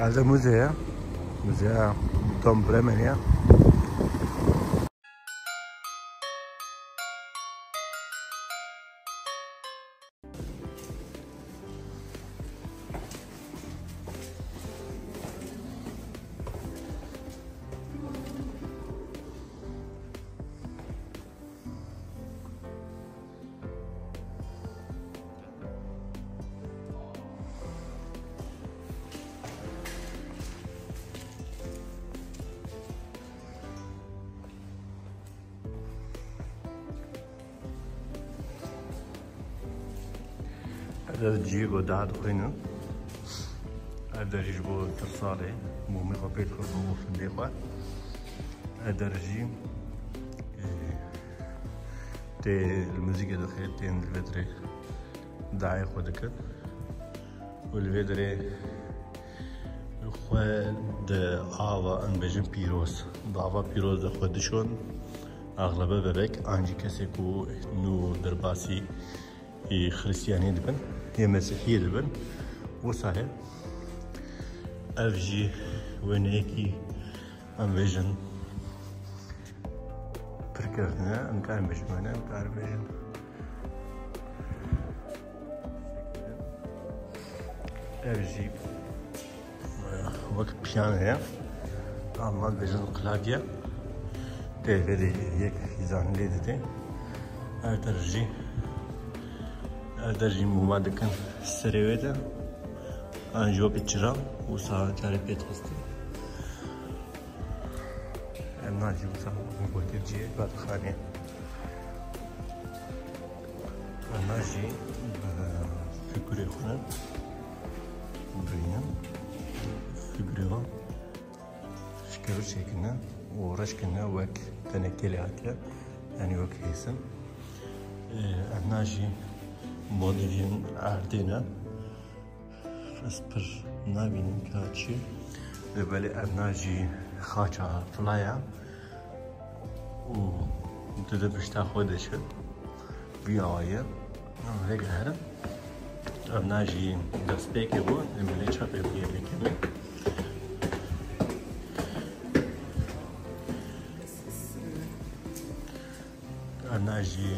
هذا موزه توم بريمن. هذا الجيب ودعد خوينا هذا رجبو ترصالي مومي غبيت خربو في الديقة هذا رجيم تي الموسيقى دخل تين الفيدري داعي خودك والفيدري خود آوا انبجن بيروز دعوا بيروز خودشون اغلبه ببك انجي كسيكو نو درباسي خريستياني دبن هي مسيحية دبن وصحيح افجي ونيكي انفيجن بركرنا انكار مجموعنا انكار فيجن افجي وقت بيان هي عمال فيجن قلاقيا تيفيدي هيك يزان ليدتي ارترجي درجي ممادكن سريويدا انجو بيتشرا وصار جاري بيت خستي ناجي وصار مبوتي جي بعد خاني ناجي فكري خنا بريان فكريها شكل شكلنا ورشكنا وك تنكيلي هاتيا يعني وك هيسن ناجي موديلين عردنا فسبر نابين كاتشي لبالي أبناجي خاچا فلايا و دادا بشتا خودش بیاویه هيك هرم أبناجي دست بيكي بو نملي چاپي بيه بيكي أبناجي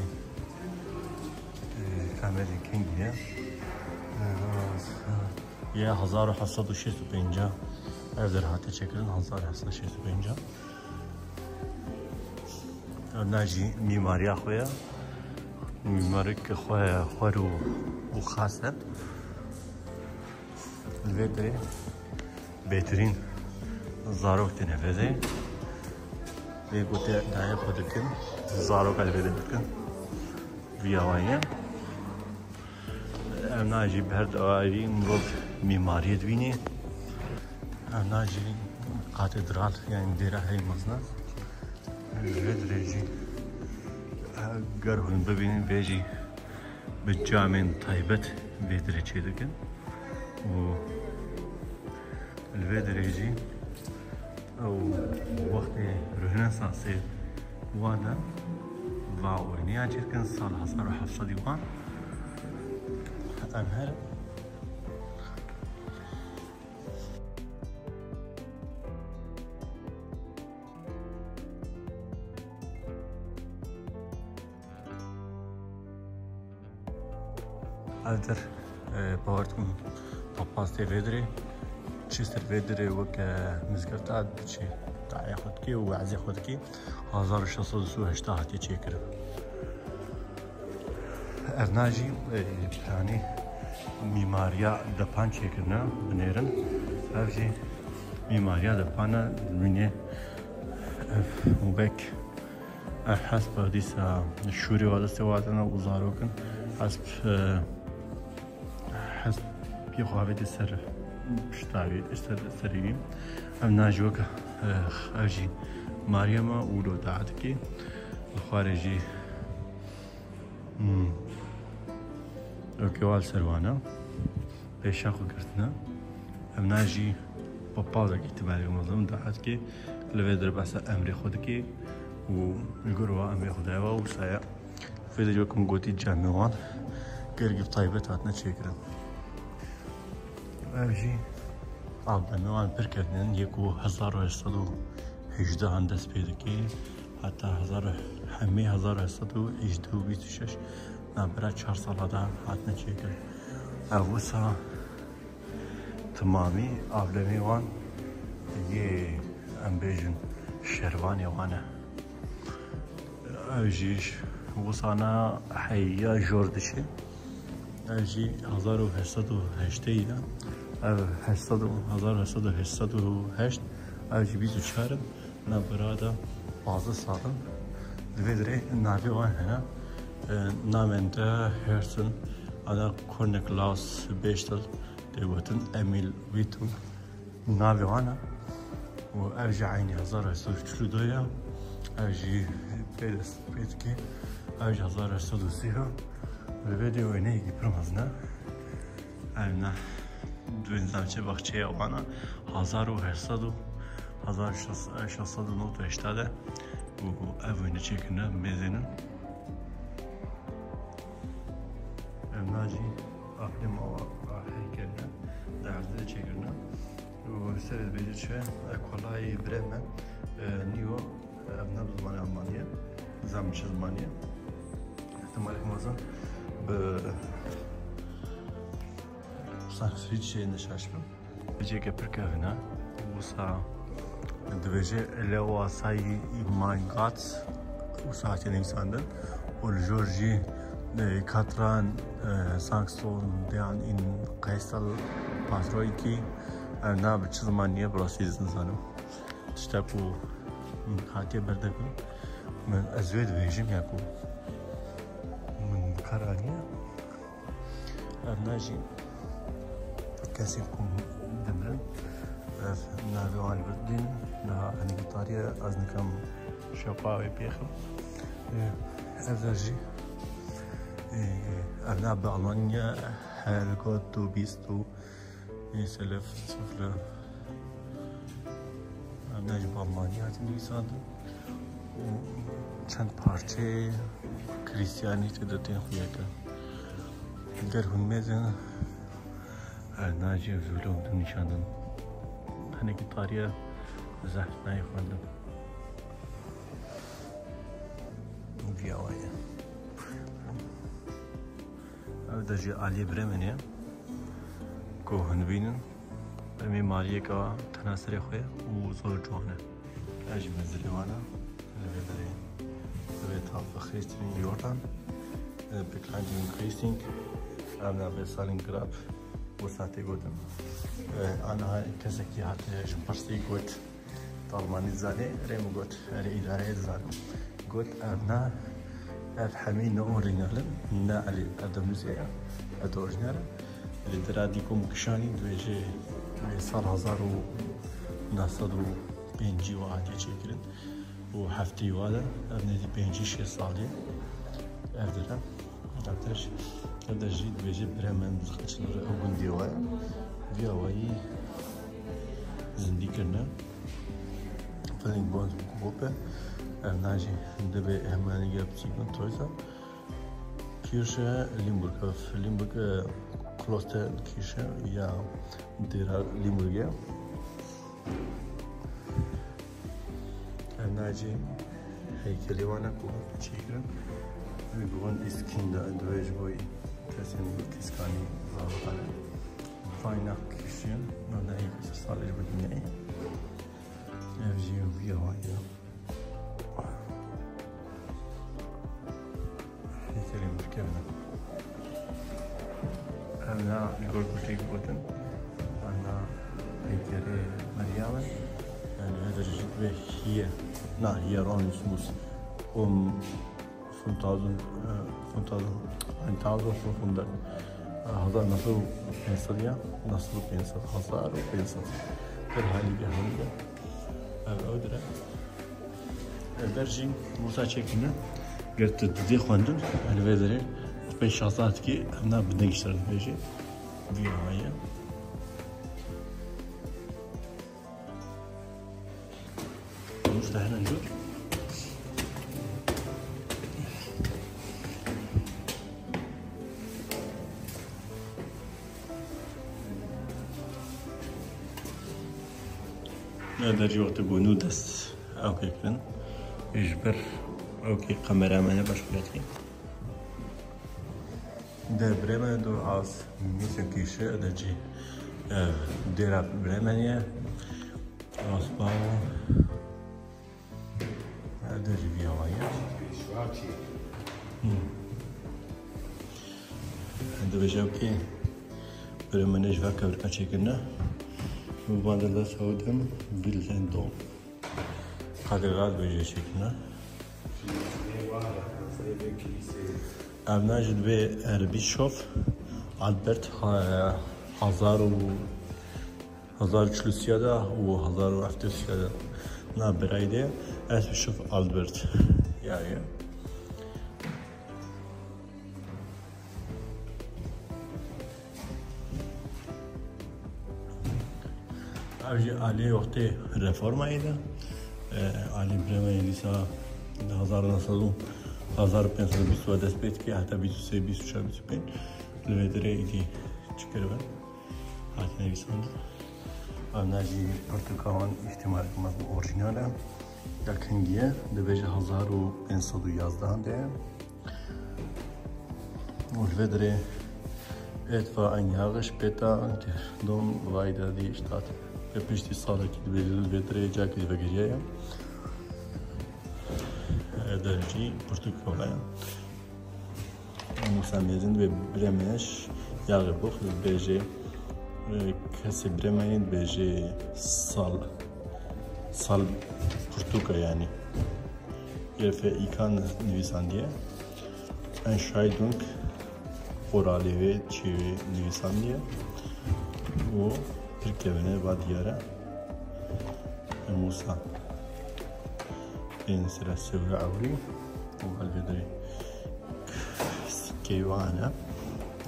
فاميلي كينج هي يا 1756 اقدر هاتي شكلن 1756 ناجي ميماري اخويا ميماريك اخويا خورو وخاصة الفيدري بهترين زاروك تنفذي بيقول داعي خودكن زاروك الفيدري بكن وياوانيا ناجي بهرد اوائي مروف ميماري دويني ناجي كاتدرال يعني ديرة هاي مصنع الفيدريجي قرهن ببينين بيجي بالجامين طيبت فيدريجي دكن و الفيدريجي او وقت رهنسانسي وانا واويني عجير كان صالح صار حفصة ديوان أنهر أقدر باورتكم باباستي فيدري تشيستر فيدري وك مزقرتات بتشي تعي خودكي وعزي خودكي 1680 هاتي تشيكر ارناجي يعني ميماريا دبان چيكرنا بنيرن افجي ميماريا دبانا مني وبك حسب ديسا الشوري ولا سواتنا وزاروكن حسب يخوافي دي سر شتاوي سريوي ام ناجوك افجي مريم ولو دعتكي الخارجي اوكيوال سروانا بيشاخو قرتنا ام ناجي بابا اعتباري منظم دعتكي لفيدر بس امري خودكي ويقولوا امري خداوا وسايا فيديوكم قوتي جامعان قرقب طيبة هاتنا شكرا ابجي عبدالله وان برکردن یکو 1818 هندس پیدا کی حتی همه 1826 نبرا 4 سال دا حتما چیکر اوسا تمامی عبدالله وان یه امبیجن شروانی وانه اوجیش وصانا حیا جوردشه اوجی 1818 1808 اوجی 24 نبرادا 15 سالم دویدره ناوی وان هنا نامنده هرسن انا کورنکلاس بیشتر دیوتن امیل ویتون ناوی وانا و اوجی عینی 1842 اوجی پیدست پید که اوجی 1830 ویدیو اینه یکی پرمازنه اینا دوین زمچه بخچه وانا 1689 و اوینه چه کنه میزنن ناجی اقلیم و هیکلنا درده چه کنه و سرد بیدید چه اکولای برمه نیو ابناب زمان المانیه زمچه زمانیه احتمال احمازن به سانسفرید شيء نشاشبه بيجي كبركه هنا وسا دبيجي اللي هو ساي ماينغات وساعتين انساندن والجورجي كاتران سانكسون ديان ان قيصل باترويكي انا بتشزمانيه براسيز انسانو تشتاكو هاتي بردكو من ازويد بيجيم ياكو من كارانيا ابناجي كاسي يكون دمرن نافي وان البردين نا هني بطارية أزنكم شقاوي بيخم أفرجي أبناء بألمانيا هالكود تو بيستو يسلف صفر أبناء بألمانيا هاتني سادو و چند پارچه کریستیانی تدتین خویه که در هون میزن ناجي وزولهم دم نشاندن هنيك طارية زحف ناي خواندم فيا وايا او دجي عالية برمنيا كو هنبينن امي مالية كوا تناسري خويا وزور جوانا اجي منزلي وانا البدري بيت هالف خريستين يوردان بكلاندين خريستين امنا بسالين جراب وساعتي قدم أنا كسكي حتى جمبرسي قلت طالماني زاني ريم قلت الإدارة زاني قلت أبنا الحمين أورينالن نا على أدمزيا أدورجنال اللي دراديكم كشاني دويجي سال 1950 واحد يشكرن وحفتي وادا أبنا دي 5 سالي أبدرا أبدرش هذا جيد بيجي برمان زخش أوجن ديوايا ديواي زنديكنا فلين بونز بوبة ناجي دبي أهمانية بتيجون تويسا كيرشة ليمبورغ كلوستر كيرشة يا ديرا ليمبورغيا ناجي هيكلي وانا كو تشيكرا بيقولون إسكندر دويج بوي تسين كيسكاني زاوطانة فاينا كيشين نونا هيك صالح بدنيا أفجيو فيها وايا هيكلي مركبنا أنا يقول كل بوتن أنا هيكلي مريم يعني هذا جد به هي نا هي رونس موس فونتازو فوندر هذا نصو بينسليا نصو بينسل خسار وبينسل كل هالي بيهونيا أودرا درجي موسى شكلنا قلت تدي خواندن الفيدري بين شخصات كي أنا بدنا نشتغل بيجي فيها هاي مستحيل نجور درجي وقت بونو دست اوكي كن يجبر اوكي كاميرا مانا باش بلاتي ده بريمن دو عاص ميسن كيشة درجي ديرا بريمانيا عاصباو درجي في هوايا عنده بيجي اوكي بريمانيا جفا كبركا تشيكنا وبعد الله سودم باللندوم قادر غاد بيجي شيكنا ام ناجد به اربيشوف البرت 1400 و 1700 نا برايده اربيشوف البرت يعني اجي عليه وقتی رفرم ایده علی برای لیسا 1920 دست بید که حتی 23 24 25 لودره ایدی چیکار بن حتی نویسند ناجی پرتقال احتمال کنم اورجیناله یکنگیه دبیجه 1511 ده لودره اتفا انیاغش پیتا دوم وایده دی اشتات پشتی ساله که دبیجه جاکی وگریه درجی پرتقاله مسامزین به برمش یاغ بخ بیجه کسی برمین بیجه سال پرتقال یعنی یه ایکان نویسندیه انشایدونگ اورالیه چی نویسندیه و ترکیبنه با دیاره موسا این سراسه و عوری و البدری کیوانه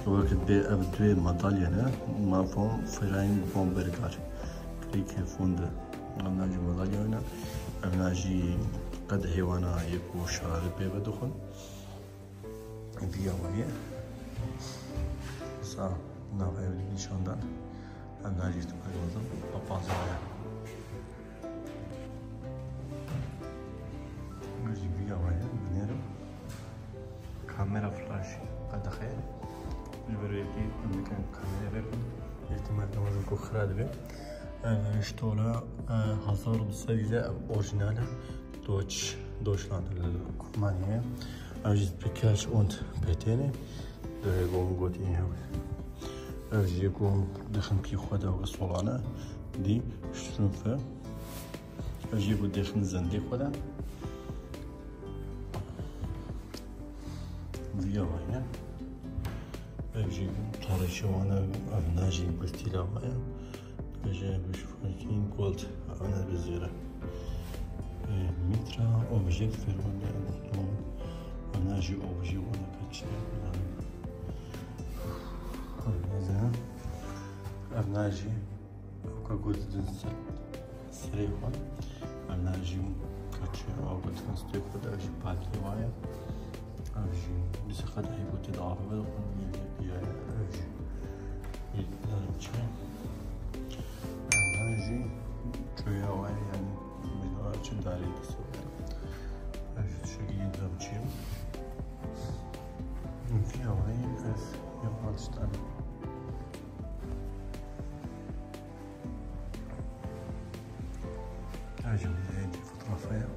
وقت به ابدوی مدالیا نه مفهوم فراین بومبرگار کریک فوند ناجی مدالیا نه ناجی قد حیوانا یکو شرار به بدخن بیاویه سا نوعی نشاندن ناجی تو کاریم پاپازه كاميرا فلاش قد خير البريكي ممكن كاميرا بكم احتمال تمازن كخراد به اشتولا هزار بسيدة اورجينالة دوشلاند الكومانية اجيز بكاش اونت بيتيني ده يقوم قوتي هاوي اجي يقوم دخن كي خدا وصولانا دي شرنفة اجي يقوم دخن زندي خدا وياها اجي طارشي وانا ناجي بالتلا معايا اجي بشوفين قلت انا بزيرة مترا اوبجيكت فيرموني ناجي اوبجي وانا كتشتغل زين ناجي اوكا قلت سريعا ناجي كتشتغل او قلت نستيقظ اجي بالتلا معايا أجي لسه خد هيبو تضعف بدو قلنا بيا أجي يتلانشا أجي شوية واي يعني بدو أجي داري تسوي أجي شقي يدربشيم فيها واي أس يبغى تشتغل أجي عندي فوتوغرافية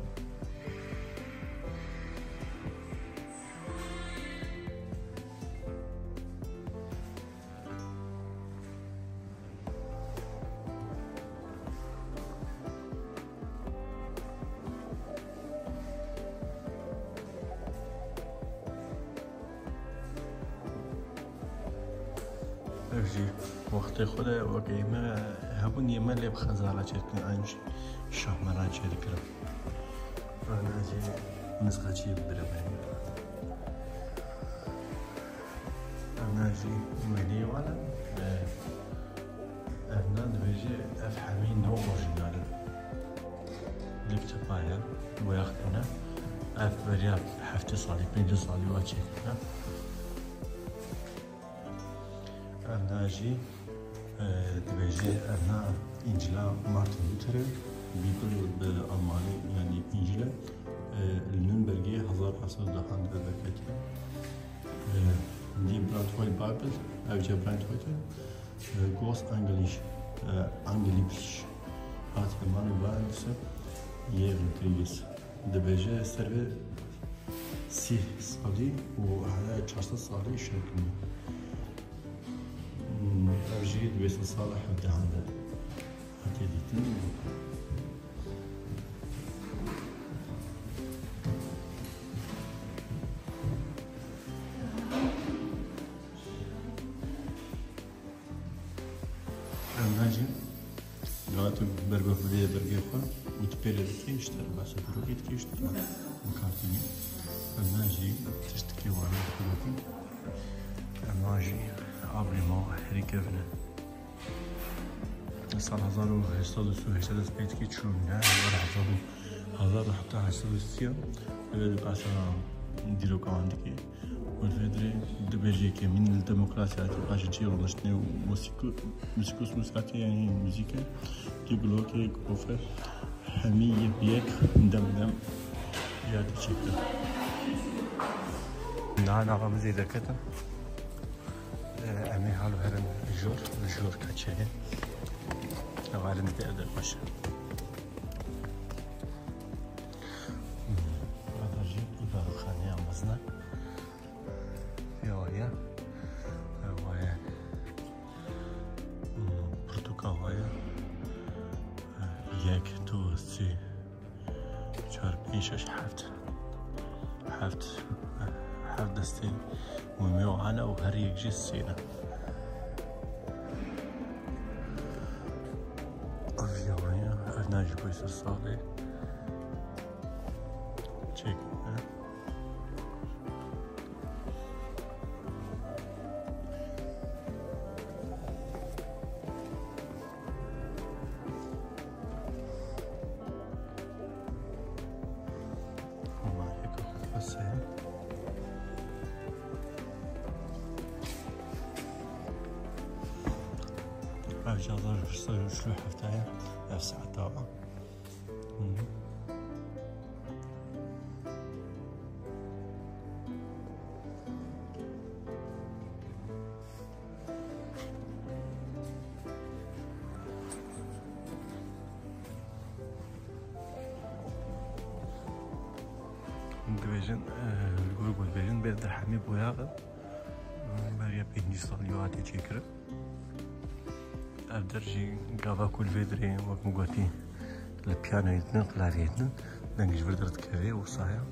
أجي وقت خدا وقتی ما هبون یه ملی بخزاله چه کن آنچ شهرمان چه دکرم أنا أجي نسخة شيء بربعين أنا أجي ملي ولا أنا بيجي أفهمين نوع أورجينال لكتبايا وياخدنا أفريا حفتي صالي بينجي صالي وأشيكنا أنا أجي دبيجي أنا إنجيلا مارتن لوثر بیبل بالألماني يعني إنجيل النونبرجي 1710 درجة دي برانتوي بايبل أو جبرانتوي غوس أنجليش هات كمان وبعدس يغنتريس دبجة سرب سي صالي وعلى 4 صالي شكل أرجيد ويصل صالح بدهان هاتي ديتن ناجي لغاية برجع في برجع خا وتبيل كيش ترى بس بروكيت كيش ترى مكارتني ناجي تشتكي وانا بروكي ناجي عبري ما هريكفنا سال 1800 بيت كي تشوفنا ولا 1800 بس نديرو كاندكي والفدري دبلجيكي من الديمقراطيا تبقاش تجي ونشتني موسيقى يعني موسيقى تيقولوا كي كوفر حمية بيك دم يا تشكر أنا عم زيد كده أمي حالو هرم الجور كاتشين لو هرم تقدر باش هذا جي يبقى خاني عمزنا يا هوايا برتقال هوايا 1 2 3 4 5 6 7 دستين وميو على وهريك جي السيرة أفيوانيا أفناجي بويس الصالي تشيك جازر شلو حفتايا نفس عطاء دبيجن الجروب البيجن بيد الحمي بوياغ بريا بينجي صاليواتي تشيكر أبدرجي قابا كل فيدري ومقوتي البيانو يتنن قلاري يتنن دنجي بردرت كافي وصايا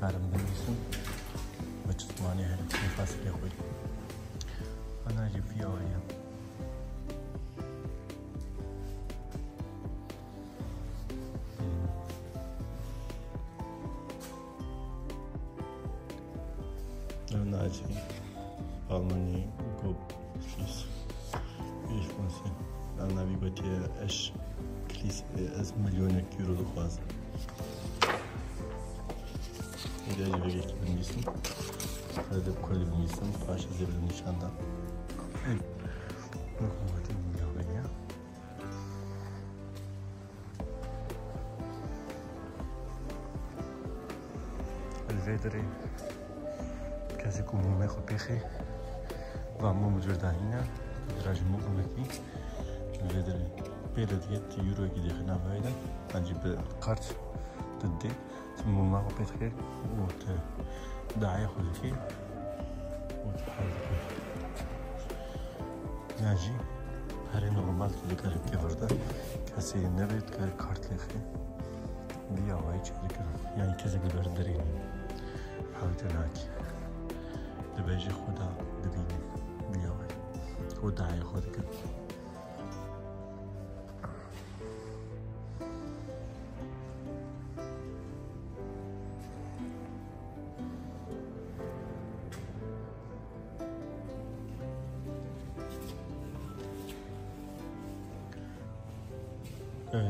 كارم بنيسون بتسمعني هذا نفاس يا خوي انا اجيب فيها ويا انا اجي الماني كوب فيس ايش فونسي انا بيبتي اش كليس از مليون كيلو دخواز إذا جبت بالنسبة هذا بكل بالنسبة فاش زي بالنشان ده نخوة المياه الفيدري كازيكو ميخو بيخي وعمو مجردانينا دراجي مقومكي الفيدري بيلا ديت يورو كي دخلنا فايدا نجيب كارت تدي ثم ما بيتخيل وداعي خذكي وتحركي ناجي هري نورمال كذا كيفر ده كاسي نبيت كارت لخي بيا وايد كذا يعني كذا بردرين حاولت هناك دبيجي خدا دبيني خود دعای خود کرد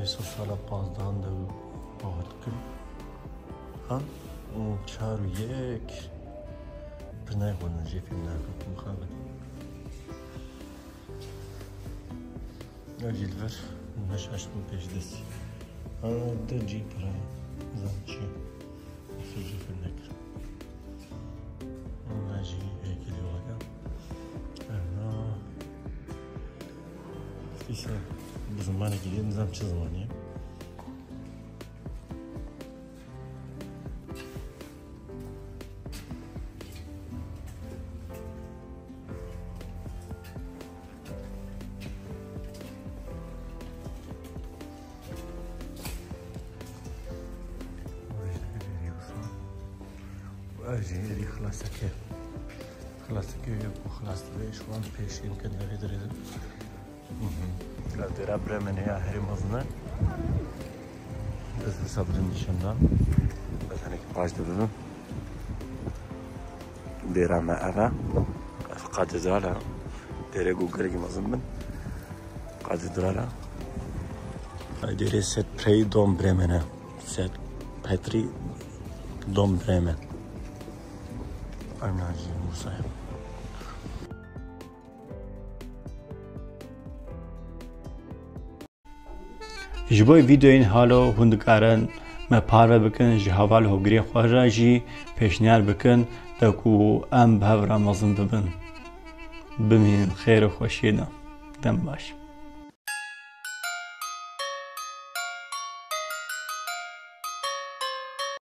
سوشالا 15 دو باهات کرد ها اون 4 و 1 برنای خودن جی فیلم نرکن مخابه یا جیلور نشاش بو پیش دستی انا ده جی پرای زن چی اصول جی فیلم نکر انا جی ایکلی واقع انا فیسه بزمانه گیده نظام چه زمانیه اجي خلاص كيف وخلاص ليش وان بيش يمكن يقدر لا ترى برمن هي هري مزنا بس صبرين نشنا بس هنيك باش دبلون ديرا ما أنا قاد زرالة ديرا جوجل كي مزمن قاد زرالة ديرا سيت بري دوم برمنه سيت باتري دوم برمن I'm not even Muslim. جبوی ویدیو این حالو هندکارن ما پاره بکن جهوال هوگری خواجی پیشنهاد بکن دکو ام به رمضان ببن بمین خیر و خوشینا دم باش